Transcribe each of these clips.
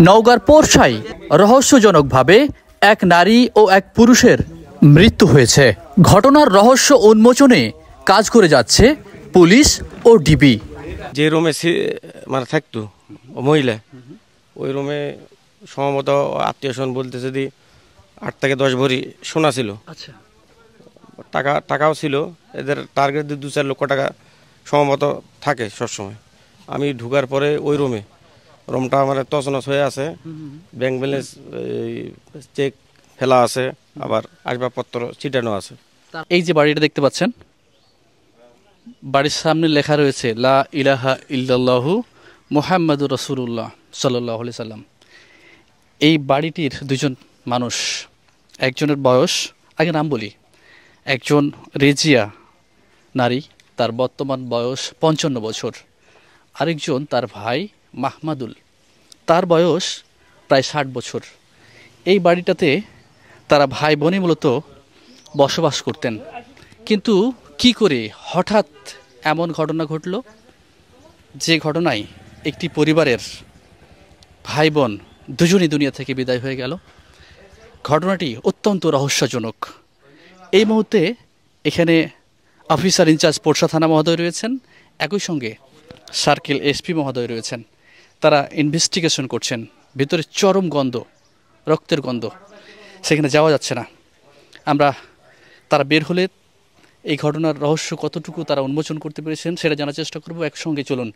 নওগাঁর পোরশায় রহস্যজনকভাবে এক নারী ও এক পুরুষের মৃত্যু হয়েছে। ঘটনার রহস্য উন্মোচনে কাজ করে যাচ্ছে পুলিশ ও ডিবি। যে রুমে মানে থাকতো মহিলা, ওই রুমে সম্ভবত আত্মীয় স্বজন বলতে যদি 8 থেকে 10 ভরি সোনা ছিল। আচ্ছা, টাকাও ছিল। এদের টার্গেট 2-4 লক্ষ টাকা সম্ভবত থাকে সবসময়। আমি ঢুকার পরে ওই রুমটা আমার তছনছ হয়ে আছে, ব্যাংক ব্যালেন্স চেক ফেলা আছে, আবার আসবাবপত্র ছিটানো আছে। এই যে বাড়িটা দেখতে পাচ্ছেন, বাড়ির সামনে লেখা রয়েছে লা ইলাহা ইল্লাল্লাহু মুহাম্মাদুর রাসূলুল্লাহ সাল্লাল্লাহু আলাইহি সাল্লাম। এই বাড়িটির দুজন মানুষ, একজনের বয়স, আগে নাম বলি, একজন রেজিয়া নারী, তার বর্তমান বয়স 55 বছর। আরেকজন তার ভাই মাহমাদুল, তার বয়স প্রায় 60 বছর। এই বাড়িটাতে তারা ভাই বোনই মূলত বসবাস করতেন। কিন্তু কি করে হঠাৎ এমন ঘটনা ঘটল, যে ঘটনায় একটি পরিবারের ভাই বোন দুজনই দুনিয়া থেকে বিদায় হয়ে গেল। ঘটনাটি অত্যন্ত রহস্যজনক। এই মুহূর্তে এখানে অফিসার ইনচার্জ পোরশা থানা মহোদয় রয়েছেন, একই সঙ্গে সার্কেল এসপি মহোদয় রয়েছেন। তারা ইনভেস্টিগেশন করছেন। ভিতরে চরম গন্ধ, রক্তের গন্ধ, সেখানে যাওয়া যাচ্ছে না। আমরা তারা বের হলে এই ঘটনার রহস্য কতটুকু তারা উন্মোচন করতে পেরেছেন সেটা জানার চেষ্টা করব। একসঙ্গে চলুন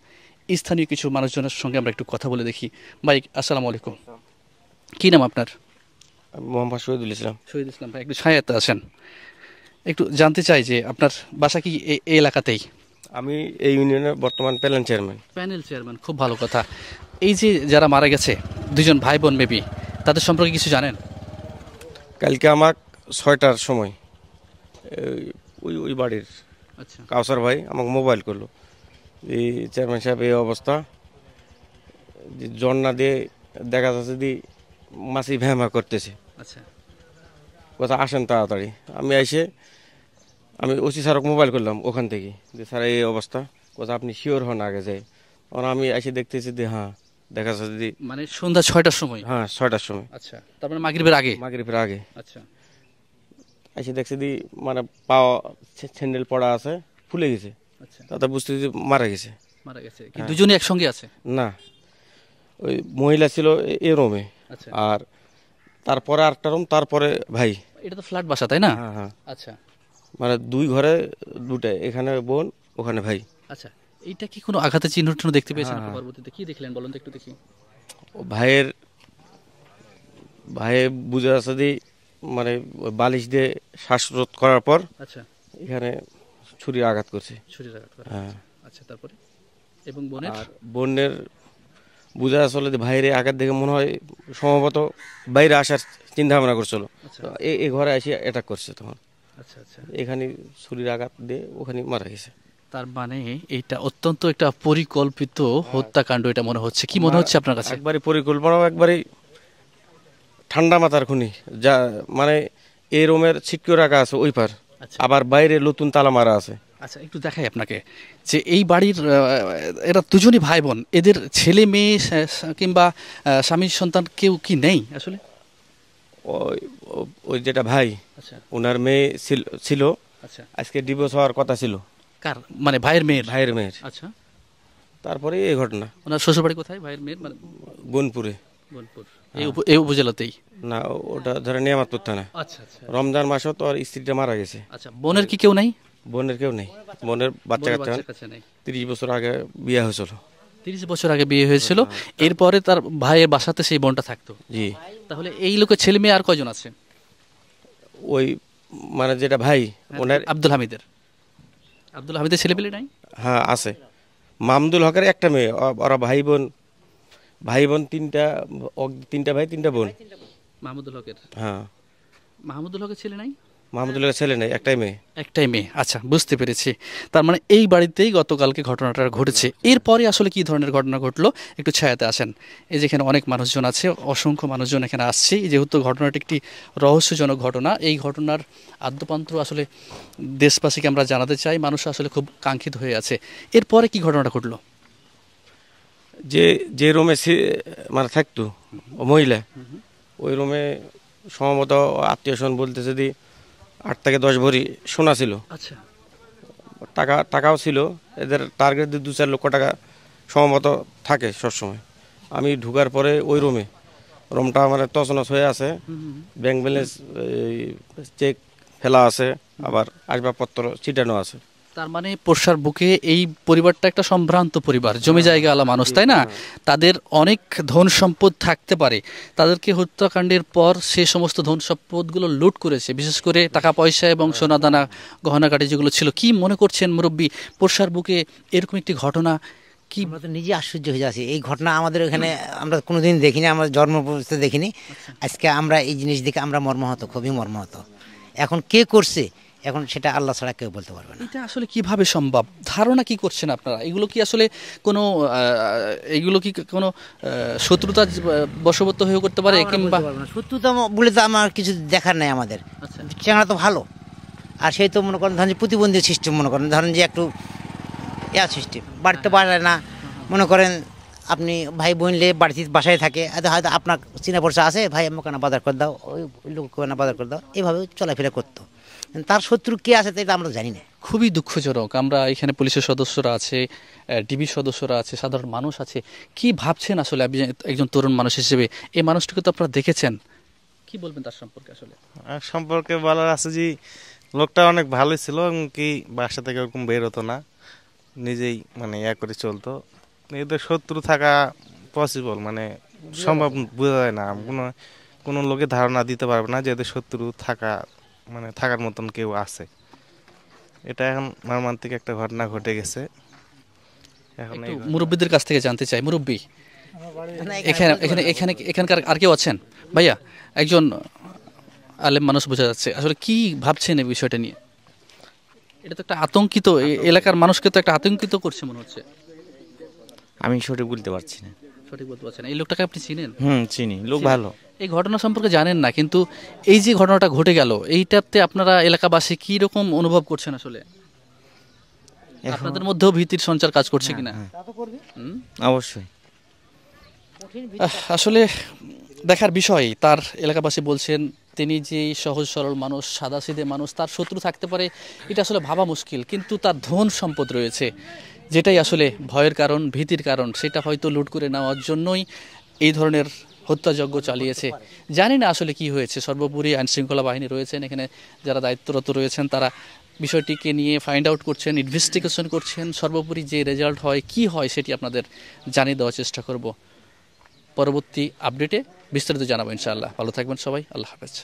স্থানীয় কিছু মানুষজনের সঙ্গে আমরা একটু কথা বলে দেখি। ভাই, আসসালামু আলাইকুম। কী নাম আপনার? মোহাম্মদ শহীদুল ইসলাম। শহীদ ইসলাম ভাই, একটু ছায়াতে আসেন। একটু জানতে চাই যে আপনার বাসা কি এই এলাকাতেই? আমি এই ইউনিয়নের বর্তমান প্যানেল চেয়ারম্যান। প্যানেল চেয়ারম্যান, খুব ভালো কথা। এই যে যারা মারা গেছে, দুজন ভাই বোন মেবি, তাদের সম্পর্কে কিছু জানেন? কালকে আমার 6টার সময় ওই বাড়ির আচ্ছা, কাউসার ভাই আমাকে মোবাইল করলো, এই চেয়ারম্যান সাহেব এই অবস্থা, যে জন না দিয়ে দেখা যাচ্ছে যে মাছি ভ্যামা করতেছে, আচ্ছা, কথা আসেন তাড়াতাড়ি। আমি ওসি স্যারকে মোবাইল করলাম ওখান থেকে, যে স্যার এই অবস্থা, কথা আপনি শিওর হন আগে যাই। তখন আমি এসে দেখতেছি যে হ্যাঁ, দেখা যাচ্ছে যে মানে সন্ধ্যা 6টার সময়? হ্যাঁ, 6টার সময়। আচ্ছা, তার মানে মাগরিবের আগে? মাগরিবের আগে। আচ্ছা, এসে দেখছি যে মানে পাওয়া স্যান্ডেল পড়া আছে, ফুলে গেছে। আচ্ছা, তাতে বুঝতেছি মারা গেছে। মারা গেছে কি দুজনই একসঙ্গে আছে? না, ওই মহিলা ছিল এ রুমে, আচ্ছা, আর তারপরে আরেকটা রুম, তারপরে ভাই। এটা তো ফ্ল্যাট বাসা, তাই না? হ্যাঁ হ্যাঁ, আচ্ছা, মানে 2 ঘরে 2টা, এখানে বোন ওখানে ভাই। আচ্ছা, এইটা কি কোনো আঘাতের চিহ্ন টিহ্ন দেখতে পেয়েছেন হ্যাঁ, আপনি পরবর্তীতে? কি দেখলেন বলুন তো একটু দেখি। ও ভাইয়ের বুঝে আছে যে মানে ওই বালিশ দিয়ে শ্বাসরোধ করার পর আচ্ছা, এখানে ছুরি আঘাত করছে। ছুরির আঘাত করা। হ্যাঁ, আচ্ছা, তারপরে? এবং বোনের? আর বোনের বুঝে আসলে যে ভাইয়ের আঘাত দেখে মনে হয় সম্ভবত বাইরে আসার চিন্তা ভাবনা করছিল, আচ্ছা, এই ঘরে এসে অ্যাটাক করছে। তখন আচ্ছা, আচ্ছা, এখানে ছুরির আঘাত দিয়ে ওখানে মারা গেছে। তার মানে এটা অত্যন্ত একটা পরিকল্পিত হত্যাকাণ্ড এটা মনে হচ্ছে। কি মনে হচ্ছে আপনার কাছে? একবারই পরিকল্পনাও, একবারই ঠান্ডা মাথার খুনি। যা মানে এই রুমের ছিটকেও রাখা আছে ওই পার, আচ্ছা, আবার বাইরে নতুন তালা মারা আছে। আচ্ছা, একটু দেখাই আপনাকে যে এই বাড়ির এরা দুজনই ভাই বোন, এদের ছেলে মেয়ে কিংবা স্বামী সন্তান কেউ কি নেই আসলে? ওই ওই যেটা ভাই, আচ্ছা, ওনার মেয়ে ছিল, আচ্ছা, আজকে ডিভোর্স হওয়ার কথা ছিল। কার মানে ভাইয়ের মেয়ের? ভাইয়ের মেয়ের। আচ্ছা, তারপরে এই ঘটনা। ওনার শ্বশুরবাড়ি কোথায় ভাইয়ের মেয়ের? মানে গুনপুরে। বোলপুর, এই উপজেলাতেই? না, ওটা ধরে নিয়ামতপুর থানা। আচ্ছা, আচ্ছা, রমজান মাসও তো আর স্ত্রীটা মারা গেছে। আচ্ছা, বোনের কি কেউ নাই? বোনের কেউ নেই, বোনের বাচ্চা কাচ্চা কাছে নেই। 30 বছর আগে বিয়ে হয়েছিল। 30 বছর আগে বিয়ে হয়েছিল, এরপরে তার ভাইয়ের বাসাতে সেই বোনটা থাকতো। জি, তাহলে এই লোকের ছেলে মেয়ে আর কয়জন আছে? ওই মানে যেটা ভাই ওনার আব্দুল হামিদের ছেলে পেলে নাই? হ্যাঁ আছে। মামদুল হকের একটা মেয়ে, ওরা ভাই বোন তিনটা ভাই 3টা বোন। মাহমুদুল হকের? হ্যাঁ, মাহমুদুল হকের ছেলে নাই? মাহমুদুল হকের ছেলে নেই, একটাই মেয়ে। একটাই মেয়ে। আচ্ছা, বুঝতে পেরেছি। তার মানে এই বাড়িতেই গতকালকে ঘটনাটা ঘটেছে। এরপরে আসলে কি ধরনের ঘটনা ঘটলো একটু ছায়াতে আসেন। এই যেখানে অনেক মানুষজন আছে, অসংখ্য মানুষজন এখানে আসছে, যেহেতু ঘটনাটি একটি রহস্যজনক ঘটনা। এই ঘটনার আদ্যপান্ত্র আসলে দেশবাসীকে আমরা জানাতে চাই, মানুষ আসলে খুব কাঙ্ক্ষিত হয়ে আছে। এরপরে কি ঘটনাটা ঘটলো? যে যে রুমে মানে থাকতো মহিলা, ওই রুমে সম্ভবত আত্মীয় স্বজন বলতে যদি 8 থেকে 10 ভরি সোনা ছিল, আচ্ছা, টাকাও ছিল। এদের টার্গেট 2-4 লক্ষ টাকা সম্ভবত থাকে সবসময়। আমি ঢুকার পরে ওই রুমটা মানে তছনছ হয়ে আছে, ব্যাংক ব্যালেন্স চেক ফেলা আছে, আবার আসবাবপত্র ছিটানো আছে। তার মানে পোষার বুকে এই পরিবারটা একটা সম্ভ্রান্ত পরিবার, জমি জায়গা আলা মানুষ, তাই না? তাদের অনেক ধন সম্পদ থাকতে পারে, তাদেরকে হত্যাকাণ্ডের পর সে সমস্ত ধন সম্পদগুলো লুট করেছে, বিশেষ করে টাকা পয়সা এবং সোনাদানা গহনাগাটি যেগুলো ছিল। কি মনে করছেন মুরব্বী, পোষার বুকে এরকম একটি ঘটনা? কি আমরা তো নিজে আশ্চর্য হয়ে যাচ্ছি, এই ঘটনা আমাদের এখানে আমরা কোনোদিন দেখিনি, আমরা জন্মতে দেখিনি। আজকে আমরা এই জিনিস দেখে আমরা মর্মাহত, খুবই মর্মাহত। এখন কে করছে, এখন সেটা আল্লাহ ছাড়া কেউ বলতে পারবে না। এটা আসলে কিভাবে সম্ভব, ধারণা কি করছেন আপনারা? এগুলো কি আসলে কোনো শত্রুতা বশবর্ত হয়ে করতে পারে, কিংবা সত্যতা বলে তো আমার কিছু দেখার নাই আমাদের। চেংড়া তো ভালো, আর সেই তো মনে করেন ধরেন যে প্রতিবন্ধী সিস্টেম, মনে করেন ধরেন যে একটু সিস্টেম, বাড়িতে বাড়ায় না। মনে করেন আপনি ভাই বোনলে বাড়িতে বাসায় থাকে, হয়তো আপনার চিনা পয়সা আছে, ভাই আমাকে না বাজার করে দাও, ওই লোক না বাজার করে দাও, এইভাবে চলাফেরা করতো। তার শত্রু কে আছে এটা আমরা জানি না। খুবই দুঃখজনক। আমরা এখানে পুলিশের সদস্যরা আছে, ডিবি সদস্যরা আছে, সাধারণ মানুষ আছে। কি ভাবছেন আসলে আপনি একজন তরুণ মানুষ হিসেবে? এই মানুষটিকে তো আপনারা দেখেছেন, কি বলবেন তার সম্পর্কে? আসলে সম্পর্কে বলার আছে যে লোকটা অনেক ভালোই ছিল, এবং কি বাসা থেকে ওরকম বের হতো না, নিজেই মানে করে চলতো। এদের শত্রু থাকা পসিবল মানে সম্ভব, বোঝা যায় না। কোনো লোকে ধারণা দিতে পারবে না যে এদের শত্রু থাকার মতন কেউ আছে। এটা এখন মর্মান্তিক একটা ঘটনা ঘটে গেছে। এখন মুরব্বীদের কাছ থেকে জানতে চাই, মুরব্বী এখানকার আর কেউ আছেন? ভাইয়া, একজন আলেম মানুষ বোঝা যাচ্ছে, আসলে কি ভাবছেন এই বিষয়টা নিয়ে? এটা তো একটা আতঙ্কিত, এলাকার মানুষকে তো একটা আতঙ্কিত করছে মনে হচ্ছে। আমি সঠিক বলতে পারছি না। সঠিক বলতে পারছেন? এই লোকটাকে আপনি চিনেন? চিনি, লোক ভালো। এই ঘটনা সম্পর্কে জানেন না, কিন্তু এই যে ঘটনাটা ঘটে গেল, এইটাতে আপনারা এলাকাবাসী কি রকম অনুভব করছেন আসলে? আপনাদের মধ্যেও ভীতির সঞ্চার কাজ করছে কিনা? অবশ্যই। আসলে দেখার বিষয়। তার এলাকাবাসী বলছেন তিনি যে সহজ সরল মানুষ, সাদাসিধে মানুষ, তার শত্রু থাকতে পারে এটা আসলে ভাবা মুশকিল, কিন্তু তার ধন সম্পদ রয়েছে, যেটাই আসলে ভয়ের কারণ, ভীতির কারণ। সেটা হয়তো লুট করে নেওয়ার জন্যই এই ধরনের হত্যাযজ্ঞ চালিয়েছে। জানি না আসলে কি হয়েছে। সর্বোপরি আইনশৃঙ্খলা বাহিনী রয়েছেন এখানে, যারা দায়িত্বরত রয়েছেন, তারা বিষয়টিকে নিয়ে ফাইন্ড আউট করছেন, ইনভেস্টিগেশন করছেন। সর্বোপরি যে রেজাল্ট হয়, কি হয়, সেটি আপনাদের জানিয়ে দেওয়ার চেষ্টা করব। পরবর্তী আপডেটে বিস্তারিত জানাবো ইনশাআল্লাহ। ভালো থাকবেন সবাই, আল্লাহ হাফেজ।